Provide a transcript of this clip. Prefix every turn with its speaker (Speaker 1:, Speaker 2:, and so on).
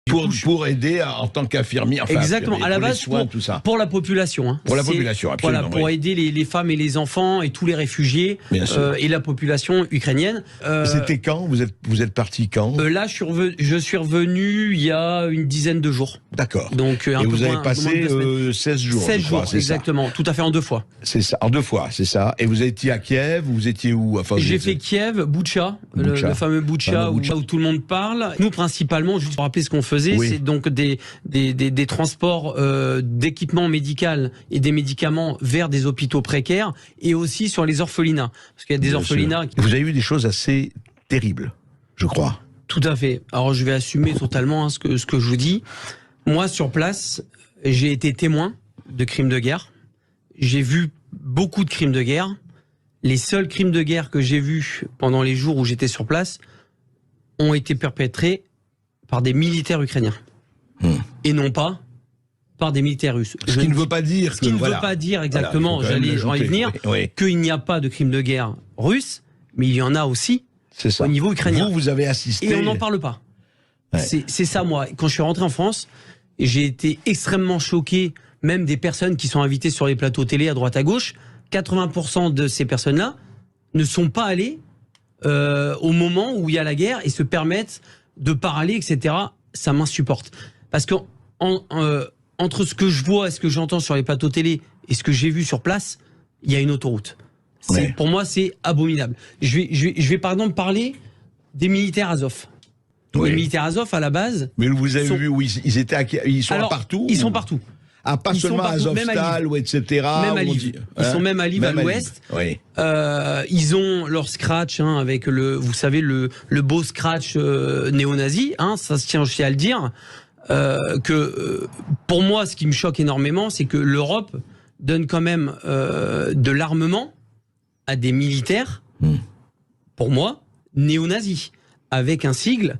Speaker 1: Pour aider en tant qu'infirmière. Enfin,
Speaker 2: exactement, à la base,
Speaker 1: soins, tout ça.
Speaker 2: pour la population. Hein.
Speaker 1: Pour la population, absolument.
Speaker 2: Voilà, pour aider les femmes et les enfants et tous les réfugiés et la population ukrainienne.
Speaker 1: C'était quand vous êtes parti quand
Speaker 2: Là, je suis revenu il y a une dizaine de jours.
Speaker 1: D'accord.
Speaker 2: Donc,
Speaker 1: et vous avez passé 16 jours.
Speaker 2: 16 jours,
Speaker 1: crois,
Speaker 2: exactement.
Speaker 1: Ça.
Speaker 2: Tout à fait, en 2 fois.
Speaker 1: C'est ça, en 2 fois, c'est ça. Et vous étiez à Kiev, vous étiez où? Enfin,
Speaker 2: j'ai fait Kiev, Boutcha, le fameux Boutcha où tout le monde parle. Nous, principalement, juste pour rappeler ce qu'on faisait, c'est donc des transports d'équipements médicaux et des médicaments vers des hôpitaux précaires et aussi sur les orphelinats. Parce qu'il y a des orphelinats...
Speaker 1: Vous avez eu des choses assez terribles, je crois.
Speaker 2: Tout à fait. Alors, je vais assumer totalement ce que je vous dis. Moi, sur place, j'ai été témoin de crimes de guerre. J'ai vu beaucoup de crimes de guerre. Les seuls crimes de guerre que j'ai vus pendant les jours où j'étais sur place ont été perpétrés par des militaires ukrainiens. Et non pas par des militaires russes.
Speaker 1: Ce qui ne veut pas dire...
Speaker 2: Ce qui ne veut pas dire exactement, j'allais y venir, qu'il n'y a pas de crimes de guerre russes, mais il y en a aussi au niveau ukrainien.
Speaker 1: Vous avez assisté...
Speaker 2: Et on n'en parle pas. Ouais. C'est ça, moi. Quand je suis rentré en France, j'ai été extrêmement choqué, même des personnes qui sont invitées sur les plateaux télé à droite à gauche. 80% de ces personnes-là ne sont pas allées au moment où il y a la guerre et se permettent de parler, etc. Ça m'insupporte. Parce que entre ce que je vois et ce que j'entends sur les plateaux télé et ce que j'ai vu sur place, il y a une autoroute. Pour moi, c'est abominable. Je vais par exemple parler des militaires Azov. Les militaires Azov, à la base...
Speaker 1: Mais vous avez vu où ils sont partout?
Speaker 2: Ils sont partout.
Speaker 1: Ah, pas seulement à Azovstal, ou etc.
Speaker 2: Même à Lviv. Ils sont même à Lviv, à l'ouest. Ils ont leur scratch, avec vous savez, le beau scratch néo-nazi, ça se tient aussi à le dire. Pour moi, ce qui me choque énormément, c'est que l'Europe donne quand même de l'armement à des militaires, pour moi, néo-nazis, avec un sigle